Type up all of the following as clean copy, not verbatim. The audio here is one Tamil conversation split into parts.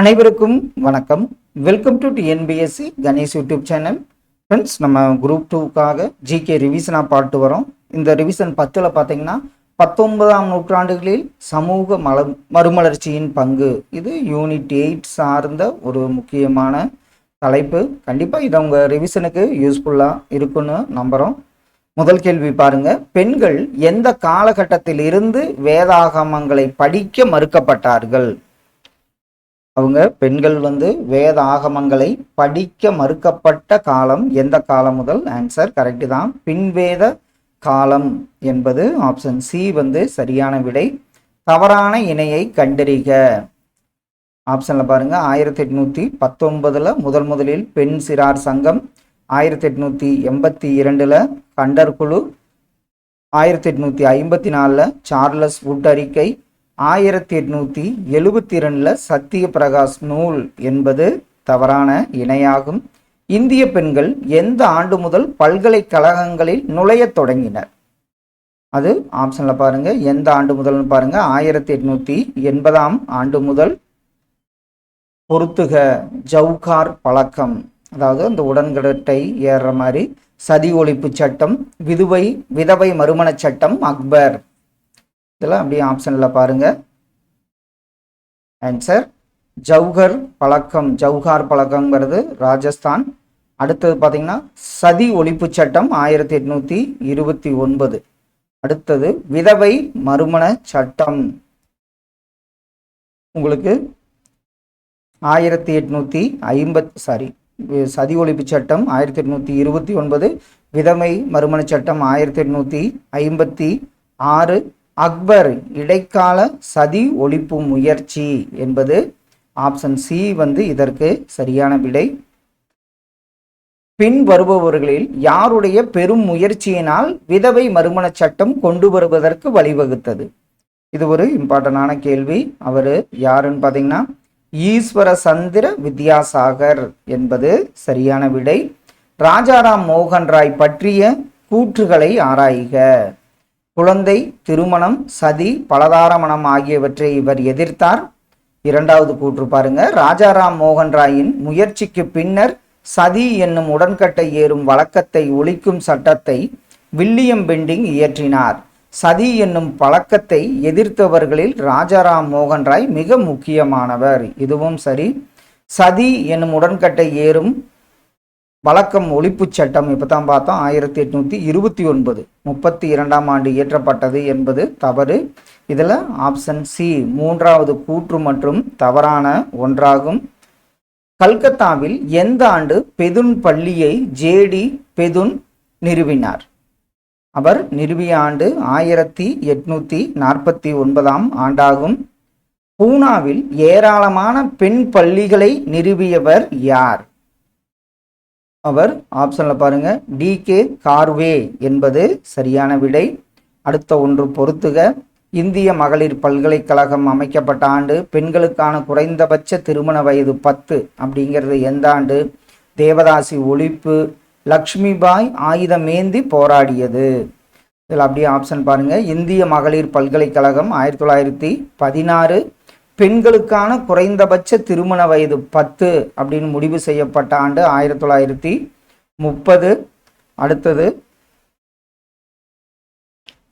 அனைவருக்கும் வணக்கம். Welcome to TNPSC Ganesh YouTube channel. Friends, நம்ம குரூப் 2க்காக ஜிகே ரிவிஷனாக பாட்டு வரோம். இந்த ரிவிஷன் 10ல் பார்த்தீங்கன்னா 19ஆம் நூற்றாண்டுகளில் சமூக மறுமலர்ச்சியின் பங்கு, இது யூனிட் 8 சார்ந்த ஒரு முக்கியமான தலைப்பு. கண்டிப்பாக இது உங்கள் ரிவிஷனுக்கு யூஸ்ஃபுல்லாக இருக்குன்னு நம்புகிறோம். முதல் கேள்வி பாருங்க. பெண்கள் எந்த காலகட்டத்தில் இருந்து வேதாகமங்களை படிக்க மறுக்கப்பட்டார்கள்? அவங்க பெண்கள் வேத ஆகமங்களை படிக்க மறுக்கப்பட்ட காலம் எந்த காலம் முதல்? ஆன்சர் கரெக்ட் தான், பின்வேத காலம் என்பது ஆப்ஷன் சி சரியான விடை. தவறான இணையை கண்டறிக. ஆப்ஷன்ல பாருங்க, 1819 முதலில் பெண் சிறார் சங்கம், 1882 கண்டர் குழு, 1854 சார்லஸ் வுட் அறிக்கை, 1872 சத்திய பிரகாஷ் நூல் என்பது தவறான இணையாகும். இந்திய பெண்கள் எந்த ஆண்டு முதல் பல்கலைக்கழகங்களில் நுழைய தொடங்கினர்? அது ஆப்ஷன்ல பாருங்க, எந்த ஆண்டு முதல் பாருங்க, 1880ஆம் ஆண்டு முதல். பொறுத்துக. ஜவுகார் பழக்கம், அதாவது அந்த உடன்கட்டை ஏறுற மாதிரி, சதி ஒழிப்பு சட்டம், விதவை மறுமண சட்டம், அக்பர். இதெல்லாம் அப்படியே ஆப்ஷன்ல பாருங்க. ஆன்சர் ஜவுகார் பழக்கம்ங்கிறது ராஜஸ்தான். அடுத்தது பார்த்தீங்கன்னா சதி ஒழிப்பு சட்டம் 1829. அடுத்தது விதவை மறுமண சட்டம் உங்களுக்கு 1850. சதி ஒழிப்பு சட்டம் 1829, விதவை மறுமண சட்டம் 1856. அக்பர் இடைக்கால சதி ஒழிப்பு முயற்சி என்பது ஆப்ஷன் சி இதற்கு சரியான விடை. பின் வருபவர்களில் யாருடைய பெரும் முயற்சியினால் விதவை மறுமண சட்டம் கொண்டு வருவதற்கு வழிவகுத்தது? இது ஒரு இம்பார்ட்டன்டான கேள்வி. அவர் யாருன்னு பார்த்தீங்கன்னா ஈஸ்வர சந்திர வித்யாசாகர் என்பது சரியான விடை. ராஜாராம் மோகன் ராய் பற்றிய கூற்றுகளை ஆராய்க. குழந்தை, திருமணம், சதி, பலதார மனம் ஆகியவற்றை இவர் எதிர்த்தார். இரண்டாவது கூற்று பாருங்க, ராஜாராம் மோகன் ராயின் முயற்சிக்கு பின்னர் சதி என்னும் உடன்கட்டை ஏறும் வழக்கத்தை ஒழிக்கும் சட்டத்தை வில்லியம் பெண்டிங் இயற்றினார். சதி என்னும் பழக்கத்தை எதிர்த்தவர்களில் ராஜாராம் மோகன் ராய் மிக முக்கியமானவர். இதுவும் சரி. சதி என்னும் உடன்கட்டை ஏறும் வழக்கம் ஒழிப்பு சட்டம் இப்பதான் பார்த்தோம், 1829 32ஆம் ஆண்டு இயற்றப்பட்டது என்பது தவறு. இதில் ஆப்ஷன் சி மூன்றாவது கூற்று மற்றும் தவறான ஒன்றாகும். கல்கத்தாவில் எந்த ஆண்டு பெதுன் பள்ளியை ஜேடி பெதுன் நிறுவினார்? அவர் நிறுவிய ஆண்டு 1849ஆம் ஆண்டாகும். பூனாவில் ஏராளமான பெண் பள்ளிகளை நிறுவியவர் யார்? அவர் ஆப்ஷன்ல பாருங்க, டி.கே. கார்வே என்பது சரியான விடை. அடுத்த ஒன்று பொறுத்துக. இந்திய மகளிர் பல்கலைக்கழகம் அமைக்கப்பட்ட ஆண்டு, பெண்களுக்கான குறைந்தபட்ச திருமண வயது 10 அப்படிங்கிறது எந்த ஆண்டு? தேவதாசி ஒழிப்பு, லக்ஷ்மிபாய் ஆயுதமேந்தி போராடியது. இதில் அப்படியே ஆப்ஷன் பாருங்க, இந்திய மகளிர் பல்கலைக்கழகம் 1916, பெண்களுக்கான குறைந்தபட்ச திருமண வயது 10 அப்படின்னு முடிவு செய்யப்பட்ட ஆண்டு 1930. அடுத்தது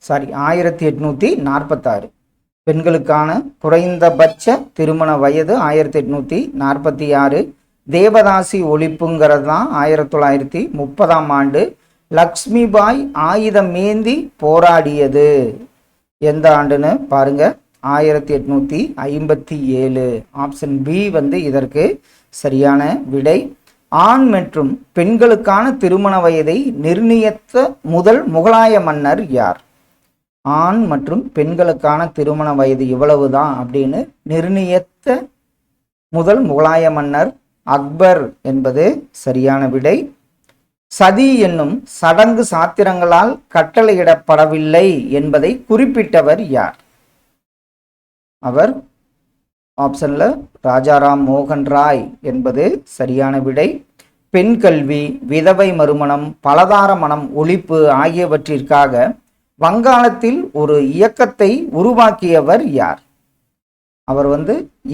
1846. பெண்களுக்கான குறைந்தபட்ச திருமண வயது 1846. தேவதாசி ஒழிப்புங்கிறது தான் 1930ஆம் ஆண்டு. லக்ஷ்மிபாய் ஆயுதமேந்தி போராடியது எந்த ஆண்டுன்னு பாருங்க, 1857. ஆப்ஷன் பி இதற்கு சரியான விடை. ஆண் மற்றும் பெண்களுக்கான திருமண வயதை நிர்ணயித்த முதல் முகலாய மன்னர் யார்? ஆண் மற்றும் பெண்களுக்கான திருமண வயது இவ்வளவுதான் அப்படின்னு நிர்ணயித்த முதல் முகலாய மன்னர் அக்பர் என்பது சரியான விடை. சதி என்னும் சடங்கு சாத்திரங்களால் கட்டளையிடப்படவில்லை என்பதை குறிப்பிட்டவர் யார்? அவர் ஆப்ஷன்ல ராஜாராம் மோகன் ராய் என்பது சரியான விடை. பெண் கல்வி, விதவை மறுமணம், பலதார மனம் ஒழிப்பு ஆகியவற்றிற்காக வங்காளத்தில் ஒரு இயக்கத்தை உருவாக்கியவர் யார்? அவர்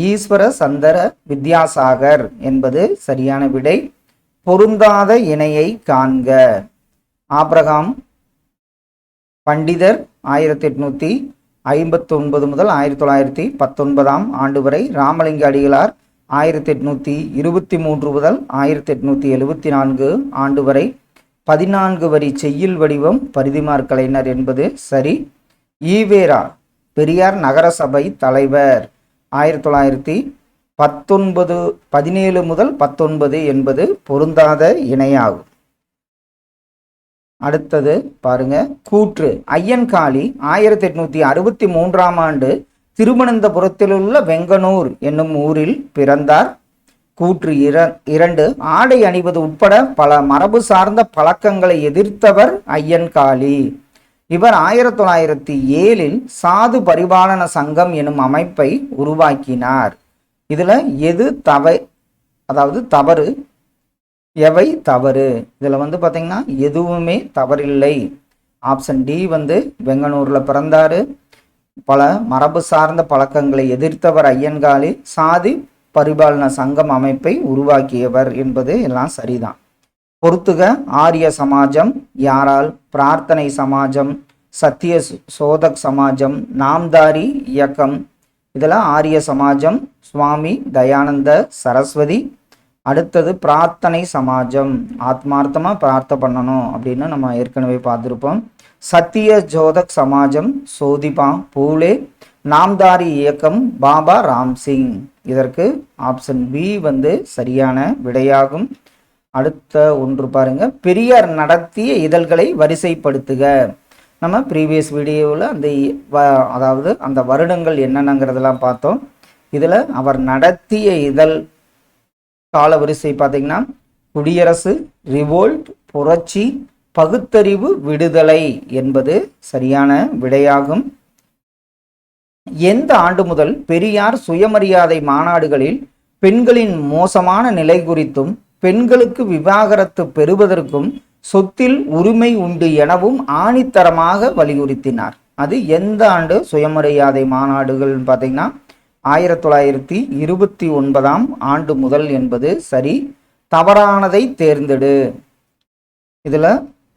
ஈஸ்வர சந்தர வித்யாசாகர் என்பது சரியான விடை. பொருந்தாத இணையை காண்க. ஆப்ரஹாம் பண்டிதர் 1859 முதல் 1919 ஆண்டு வரை, ராமலிங்க அடிகளார் 1823 முதல் 1874 ஆண்டு வரை. 14 வரி செய்யுள் வடிவம் பரிதிமார் கலைஞர் என்பது சரி. ஈவேரா பெரியார் நகரசபை தலைவர் 17 முதல் 19 என்பது பொருந்தாத இணையாகும். அடுத்தது பாருங்க, கூற்று. ஐயன்காளி 1863 ஆண்டு திருவனந்தபுரத்திலுள்ள வெங்கனூர் என்னும் ஊரில் பிறந்தார். கூற்று 2. ஆடை அணிவது உட்பட பல மரபு சார்ந்த பழக்கங்களை எதிர்த்தவர் ஐயன்காளி. இவர் 1907 சாது பரிபாலன சங்கம் எனும் அமைப்பை உருவாக்கினார். இதுல எது தவறு, எவை தவறு? இதுல பாத்தீங்கன்னா எதுவுமே தவறில்லை. ஆப்ஷன் டி வெங்கனூர்ல பிறந்தாரு, பல மரபு சார்ந்த பழக்கங்களை எதிர்த்தவர் ஐயன்காளி, சாதி பரிபாலன சங்கம் அமைப்பை உருவாக்கியவர் என்பது எல்லாம் சரிதான். பொறுத்துக. ஆரிய சமாஜம் யாரால்? பிரார்த்தனை சமாஜம், சத்திய சோதக் சமாஜம், நாம்தாரி இயக்கம். இதெல்லாம் ஆரிய சமாஜம், சுவாமி தயானந்த சரஸ்வதி. அடுத்தது பிரார்த்தனை சமாஜம், ஆத்மார்த்தமா பிரார்த்தனை பண்ணணும் அப்படின்னு நம்ம ஏற்கனவே பார்த்துருப்போம். சத்திய ஜோதக் சமாஜம் சோதிபா பூலே. நாம்தாரி இயக்கம் பாபா ராம்சிங். இதற்கு ஆப்ஷன் பி சரியான விடையாகும். அடுத்த ஒன்று பாருங்க, பெரியார் நடத்திய இதழ்களை வரிசைப்படுத்துக. நம்ம ப்ரீவியஸ் வீடியோவில் அந்த வருடங்கள் என்னென்னங்கிறதெல்லாம் பார்த்தோம். இதில் அவர் நடத்திய இதழ் கால வரிசை பார்த்தீங்கன்னா குடியரசு, ரிவோல்ட், புரட்சி, பகுத்தறிவு, விடுதலை என்பது சரியான விடையாகும். எந்த ஆண்டு முதல் பெரியார் சுயமரியாதை மாநாடுகளில் பெண்களின் மோசமான நிலை குறித்தும் பெண்களுக்கு விவாகரத்து பெறுவதற்கும் சொத்தில் உரிமை உண்டு எனவும் ஆணித்தரமாக வலியுறுத்தினார்? அது எந்த ஆண்டு சுயமரியாதை மாநாடுகள் பார்த்தீங்கன்னா 1929 ஆண்டு முதல் என்பது சரி. தவறானதை தேர்ந்தெடு. இதுல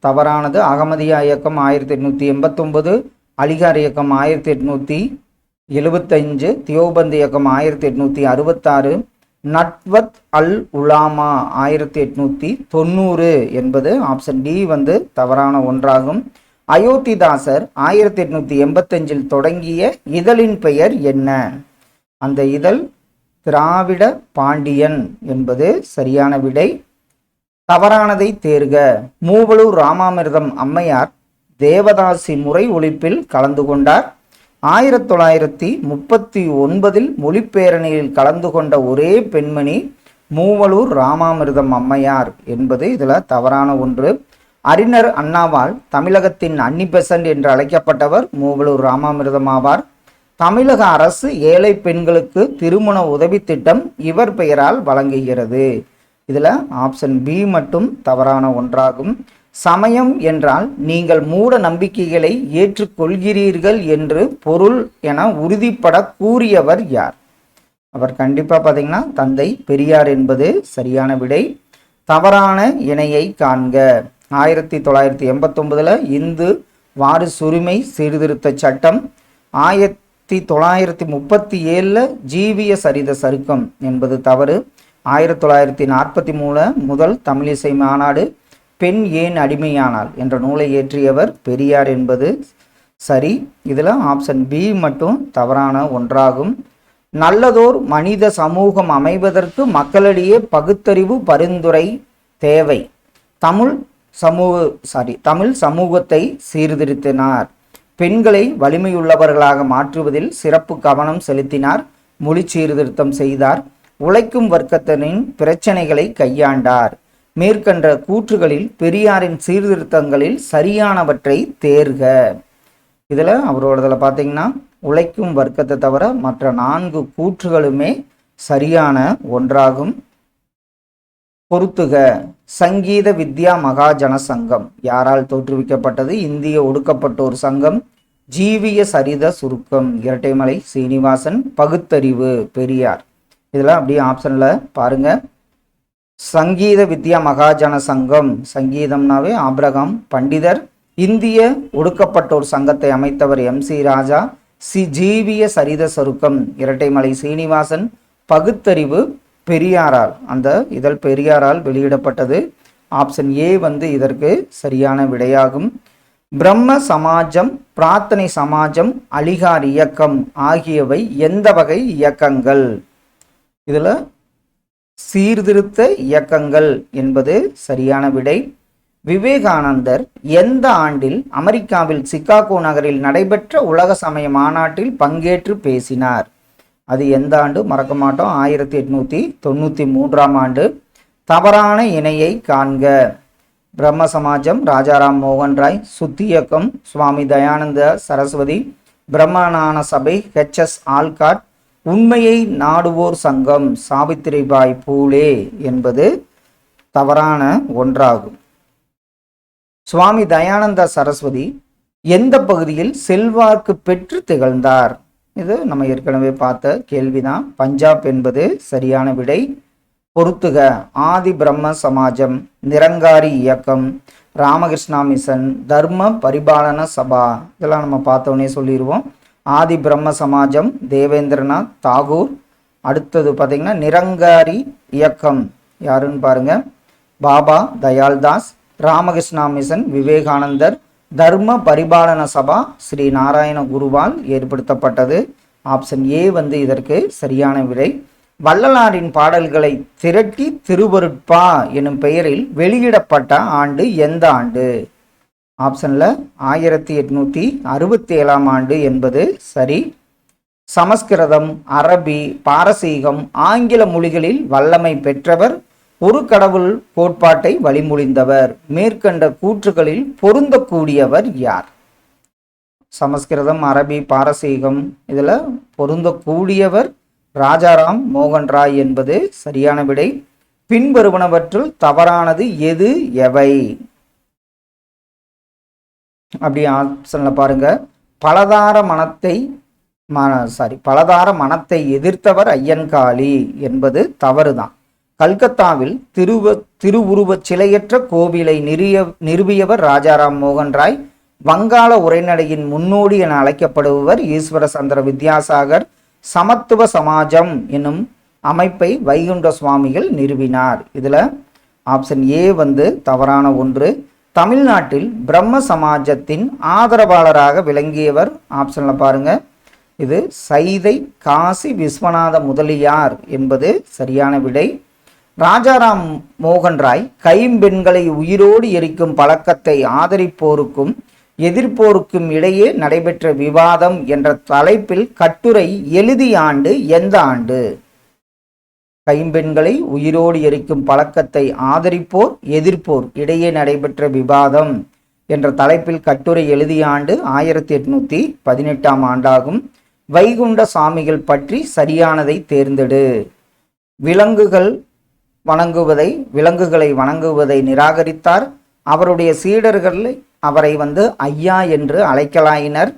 தவறானது அகமதியா இயக்கம் 1889, அலிகார் இயக்கம் 1875, தியோபந்த் இயக்கம் 1866, நட்வத் அல் உலாமா 1890 என்பது ஆப்ஷன் டி தவறான ஒன்றாகும். அயோத்திதாசர் 1885 தொடங்கிய இதழின் பெயர் என்ன? அந்த இதழ் திராவிட பாண்டியன் என்பது சரியான விடை. தவறானதை தேர்க. மூவலூர் ராமாமிர்தம் அம்மையார் தேவதாசி முறை ஒழிப்பில் கலந்து கொண்டார். 1939 மொழிப்பேரணியில் கலந்து கொண்ட ஒரே பெண்மணி மூவலூர் ராமாமிர்தம் அம்மையார் என்பது இதுல தவறான ஒன்று. அறிஞர் அண்ணாவால் தமிழகத்தின் அன்னி பெசன்ட் என்று அழைக்கப்பட்டவர் மூவலூர் ராமாமிர்தம் ஆவார். தமிழக அரசு ஏழை பெண்களுக்கு திருமண உதவி திட்டம் இவர் பெயரால் வழங்குகிறது. இதுல ஆப்ஷன் பி மட்டும் தவறான ஒன்றாகும். சமயம் என்றால் நீங்கள் மூட நம்பிக்கைகளை ஏற்றுக்கொள்கிறீர்கள் என்று பொருள் என உறுதிப்பட கூறியவர் யார்? அவர் கண்டிப்பா பார்த்தீங்கன்னா தந்தை பெரியார் என்பது சரியான விடை. தவறான இணையை காண்க. 1989 இந்து வாரிசுரிமை சீர்திருத்த சட்டம், 1937 ஜீவிய சரித சருக்கம் என்பது தவறு. 1943 முதல் தமிழிசை மாநாடு, பெண் ஏன் அடிமையானாள் என்ற நூலை இயற்றியவர் பெரியார் என்பது சரி. இதில் ஆப்ஷன் பி மட்டும் தவறான ஒன்றாகும். நல்லதோர் மனித சமூகம் அமைவதற்கு மக்களிடையே பகுத்தறிவு பரிந்துரை தேவை. தமிழ் சமூகத்தை சீர்திருத்தினார். பெண்களை வலிமையுள்ளவர்களாக மாற்றுவதில் சிறப்பு கவனம் செலுத்தினார். மொழி சீர்திருத்தம் செய்தார். உழைக்கும் வர்க்கத்தினின் பிரச்சனைகளை கையாண்டார். மேற்கண்ட கூற்றுகளில் பெரியாரின் சீர்திருத்தங்களில் சரியானவற்றை தேர்க. இதில் அவரோடதில் பார்த்தீங்கன்னா உழைக்கும் வர்க்கத்தை தவிர மற்ற 4 கூற்றுகளுமே சரியான ஒன்றாகும். பொறுத்துக. சங்கீத வித்யா மகாஜன சங்கம் யாரால் தோற்றுவிக்கப்பட்டது? இந்திய ஒடுக்கப்பட்டோர் சங்கம். ஜீவிய சரித சுருக்கம் இரட்டைமலை சீனிவாசன், பகுத்தறிவு பெரியார். இதெல்லாம் அப்படியே ஆப்ஷன்ல பாருங்க. சங்கீத வித்யா மகாஜன சங்கம், சங்கீதம்னாவே ஆபிரகாம் பண்டிதர். இந்திய ஒடுக்கப்பட்டோர் சங்கத்தை அமைத்தவர் MC ராஜா. ஜீவிய சரித சுருக்கம் இரட்டைமலை சீனிவாசன், பகுத்தறிவு பெரியாரால், அந்த இதழ் பெரியாரால் வெளியிடப்பட்டது. ஆப்ஷன் ஏ இதற்கு சரியான விடையாகும். பிரம்ம சமாஜம், பிரார்த்தனை சமாஜம், அலிகார் இயக்கம் ஆகியவை எந்த வகை இயக்கங்கள்? இதுல சீர்திருத்த இயக்கங்கள் என்பது சரியான விடை. விவேகானந்தர் எந்த ஆண்டில் அமெரிக்காவில் சிகாகோ நகரில் நடைபெற்ற உலக சமய மாநாட்டில் பங்கேற்று பேசினார்? அது எந்த ஆண்டு? மறக்க மாட்டோம். 1893ஆம் ஆண்டு. தவறான இணையை காண்க. பிரம்ம சமாஜம் ராஜாராம் மோகன் ராய், சுத்தி இயக்கம் சுவாமி தயானந்த சரஸ்வதி, பிரம்மஞான சபை HS ஆல்காட், உண்மையை நாடுவோர் சங்கம் சாவித்திரிபாய் பூலே என்பது தவறான ஒன்றாகும். சுவாமி தயானந்த சரஸ்வதி எந்த பகுதியில் செல்வாக்கு பெற்று திகழ்ந்தார்? இது நம்ம ஏற்கனவே பார்த்த கேள்விதான். பஞ்சாப் என்பது சரியான விடை. பொறுத்துக. ஆதி பிரம்ம சமாஜம், நிரங்காரி இயக்கம், ராமகிருஷ்ணா மிஷன், தர்ம பரிபாலன சபா. இதெல்லாம் நம்ம பார்த்தோன்னே சொல்லிடுவோம். ஆதி பிரம்ம சமாஜம் தேவேந்திரநாத் தாகூர். அடுத்தது பார்த்தீங்கன்னா நிரங்காரி இயக்கம் யாருன்னு பாருங்க, பாபா தயால்தாஸ். ராமகிருஷ்ணா மிஷன் விவேகானந்தர். தர்ம பரிபாலன சபா ஸ்ரீ நாராயண குருவால் ஏற்படுத்தப்பட்டது. ஆப்ஷன் ஏ இதற்கு சரியான விடை. வள்ளலாரின் பாடல்களை திரட்டி திருவருட்பா எனும் பெயரில் வெளியிடப்பட்ட ஆண்டு எந்த ஆண்டு? ஆப்ஷன்ல 1867ஆம் ஆண்டு என்பது சரி. சமஸ்கிருதம், அரபி, பாரசீகம், ஆங்கில மொழிகளில் வல்லமை பெற்றவர், ஒரு கடவுள் கோட்பாட்டை வழிமொழிந்தவர். மேற்கண்ட கூற்றுகளில் பொருந்தக்கூடியவர் யார்? சமஸ்கிருதம், அரபி, பாரசீகம் இதுல பொருந்தக்கூடியவர் ராஜாராம் மோகன் ராய் என்பது சரியான விடை. பின்வருவனவற்றுள் தவறானது எது எவை? அப்படி ஆப்ஷன்ல பாருங்க. பலதார மனத்தை எதிர்த்தவர் ஐயன்காளி என்பது தவறுதான். கல்கத்தாவில் திருவுருவச் சிலையற்ற கோவிலை நிறுவியவர் ராஜாராம் மோகன் ராய். வங்காள உரைநடையின் முன்னோடி என அழைக்கப்படுபவர் ஈஸ்வர சந்திர வித்யாசாகர். சமத்துவ சமாஜம் என்னும் அமைப்பை வைகுண்ட சுவாமிகள் நிறுவினார். இதுல ஆப்ஷன் ஏ தவறான ஒன்று. தமிழ்நாட்டில் பிரம்ம சமாஜத்தின் ஆதரவாளராக விளங்கியவர் ஆப்ஷன்ல பாருங்க, இது சைதை காசி விஸ்வநாத முதலியார் என்பது சரியான விடை. ராஜாராம் மோகன் ராய் கைம்பெண்களை உயிரோடு எரிக்கும் பழக்கத்தை ஆதரிப்போருக்கும் எதிர்ப்போருக்கும் இடையே நடைபெற்ற விவாதம் என்ற தலைப்பில் கட்டுரை எழுதிய ஆண்டு எந்த ஆண்டு? கைம்பெண்களை உயிரோடு எரிக்கும் பழக்கத்தை ஆதரிப்போர் எதிர்ப்போர் இடையே நடைபெற்ற விவாதம் என்ற தலைப்பில் கட்டுரை எழுதிய ஆண்டு 1818ஆம் ஆண்டாகும். வைகுண்ட சாமிகள் பற்றி சரியானதை தேர்ந்தெடு. விலங்குகளை வணங்குவதை நிராகரித்தார். அவருடைய சீடர்கள் அவரை ஐயா என்று அழைக்கலாயினர்.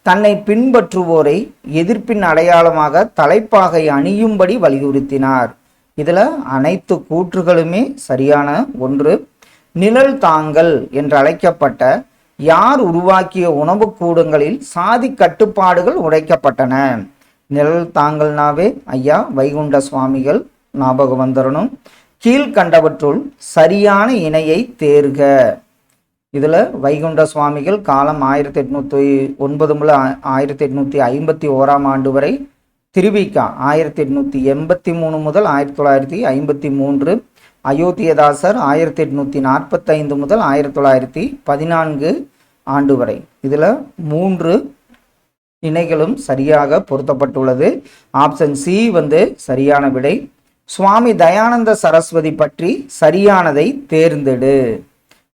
தன்னை பின்பற்றுவோரை எதிர்ப்பின் அடையாளமாக தலைப்பாகை அணியும்படி வலியுறுத்தினார். இதுல அனைத்து கூற்றுகளுமே சரியான ஒன்று. நிழல் தாங்கல் என்று அழைக்கப்பட்ட யார் உருவாக்கிய உணவு கூடங்களில் சாதி கட்டுப்பாடுகள் உடைக்கப்பட்டன? நிழல் தாங்கல்னாவே ஐயா வைகுண்ட சுவாமிகள் ஞாபகம் வந்துடணும். கீழ்கண்டவற்றுள் சரியான இணையை தேர்க. இதுல வைகுண்ட சுவாமிகள் காலம் 1809 முதல் 1851ஆம் ஆண்டு வரை. திருவிக்கா 1883 முதல் 1953. அயோத்தியதாசர் 1845 முதல் 1914 ஆண்டு வரை. இதுல 3 இணைகளும் சரியாக பொருத்தப்பட்டுள்ளது. ஆப்ஷன் சி சரியான விடை. சுவாமி தயானந்த சரஸ்வதி பற்றி சரியானதை தேர்ந்தெடு.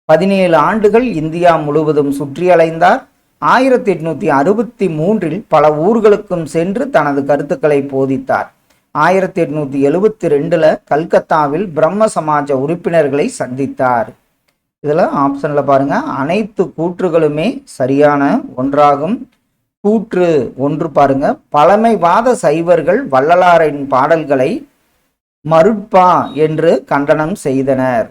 17 ஆண்டுகள் இந்தியா முழுவதும் சுற்றி அலைந்தார். 1863 பல ஊர்களுக்கும் சென்று தனது கருத்துக்களை போதித்தார். 1872 கல்கத்தாவில் பிரம்ம சமாஜ உறுப்பினர்களை சந்தித்தார். இதுல ஆப்ஷன்ல பாருங்க, அனைத்து கூற்றுகளுமே சரியான ஒன்றாகும். கூற்று 1 பாருங்க. பழமைவாத சைவர்கள் வள்ளலாரின் பாடல்களை மருட்பா என்று கண்டனம் செய்தனர்.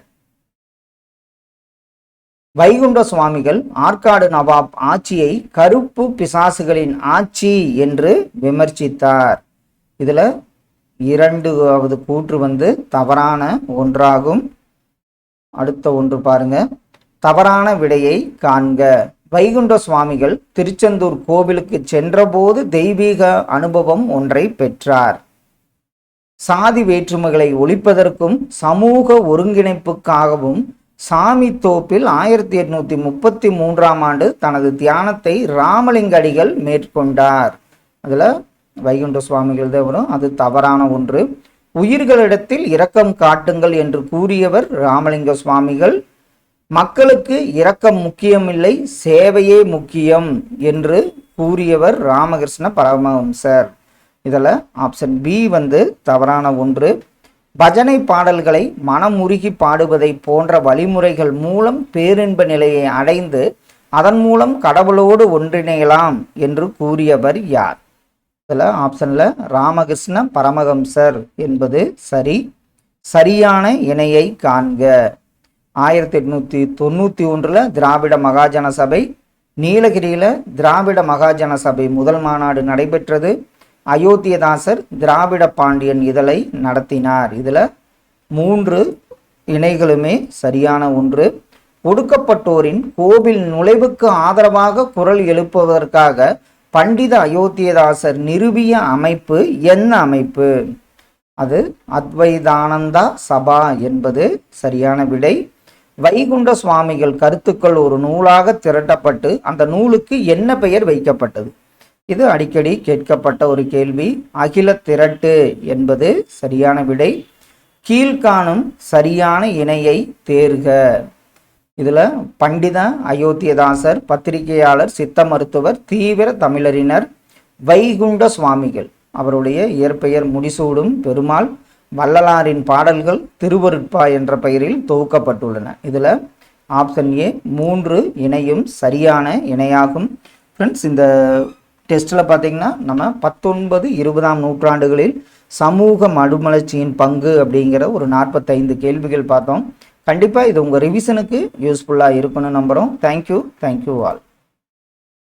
வைகுண்ட சுவாமிகள் ஆற்காடு நவாப் ஆட்சியை கருப்பு பிசாசுகளின் ஆட்சி என்று விமர்சித்தார். இதுல 2வது கூற்று தவறான ஒன்றாகும். அடுத்த ஒன்று பாருங்க. தவறான விடையை காண்க. வைகுண்ட சுவாமிகள் திருச்செந்தூர் கோவிலுக்கு சென்றபோது தெய்வீக அனுபவம் ஒன்றை பெற்றார். சாதி வேற்றுமைகளை ஒழிப்பதற்கும் சமூக ஒருங்கிணைப்புக்காகவும் சாமி தோப்பில் 1833ஆம் ஆண்டு தனது தியானத்தை ராமலிங்க அடிகள் மேற்கொண்டார். அதுல வைகுண்ட சுவாமிகள் தான் வரும். அது தவறான ஒன்று. உயிர்களிடத்தில் இரக்கம் காட்டுங்கள் என்று கூறியவர் ராமலிங்க சுவாமிகள். மக்களுக்கு இரக்கம் முக்கியமில்லை, சேவையே முக்கியம் என்று கூறியவர் ராமகிருஷ்ண பரமஹம்சர். இதில் ஆப்ஷன் பி தவறான ஒன்று. பஜனை பாடல்களை மனமுருகி பாடுவதை போன்ற வழிமுறைகள் மூலம் பேரின்ப நிலையை அடைந்து அதன் மூலம் கடவுளோடு ஒன்றிணையலாம் என்று கூறியவர் யார்? இதில் ஆப்ஷனில் ராமகிருஷ்ண பரமஹம்சர் என்பது சரி. சரியான இணையை காண்க. 1891 திராவிட மகாஜன சபை, நீலகிரியில் திராவிட மகாஜன சபை முதல் மாநாடு நடைபெற்றது. அயோத்தியதாசர் திராவிட பாண்டியன் இதழை நடத்தினார். இதில் 3 இணைகளுமே சரியான ஒன்று. ஒடுக்கப்பட்டோரின் கோவில் நுழைவுக்கு ஆதரவாக குரல் எழுப்புவதற்காக பண்டித அயோத்தியதாசர் நிறுவிய அமைப்பு என்ன அமைப்பு? அது அத்வைதானந்தா சபா என்பது சரியான விடை. வைகுண்ட சுவாமிகள் கருத்துக்கள் ஒரு நூலாக திரட்டப்பட்டு அந்த நூலுக்கு என்ன பெயர் வைக்கப்பட்டது? இது அடிக்கடி கேட்கப்பட்ட ஒரு கேள்வி. அகில திரட்டு என்பது சரியான விடை. கீழ்காணும் சரியான இணையை தேர்க. இதுல பண்டித அயோத்தியதாசர், பத்திரிகையாளர், சித்த மருத்துவர், தீவிர தமிழறிஞர். வைகுண்ட சுவாமிகள் அவருடைய இயற்பெயர் முடிசூடும் பெருமாள். வள்ளலாரின் பாடல்கள் திருவருட்பா என்ற பெயரில் தொகுக்கப்பட்டுள்ளன. இதுல ஆப்ஷன் ஏ 3 இணையும் சரியான இணையாகும். ஃப்ரெண்ட்ஸ், இந்த டெஸ்ட்டில் பார்த்தீங்கன்னா நம்ம 19, 20ஆம் நூற்றாண்டுகளில் சமூக மறுமலர்ச்சியின் பங்கு அப்படிங்கிற ஒரு 45 கேள்விகள் பார்த்தோம். கண்டிப்பாக இது உங்கள் ரிவிஷனுக்கு யூஸ்ஃபுல்லாக இருக்குன்னு நம்புகிறோம். Thank you all.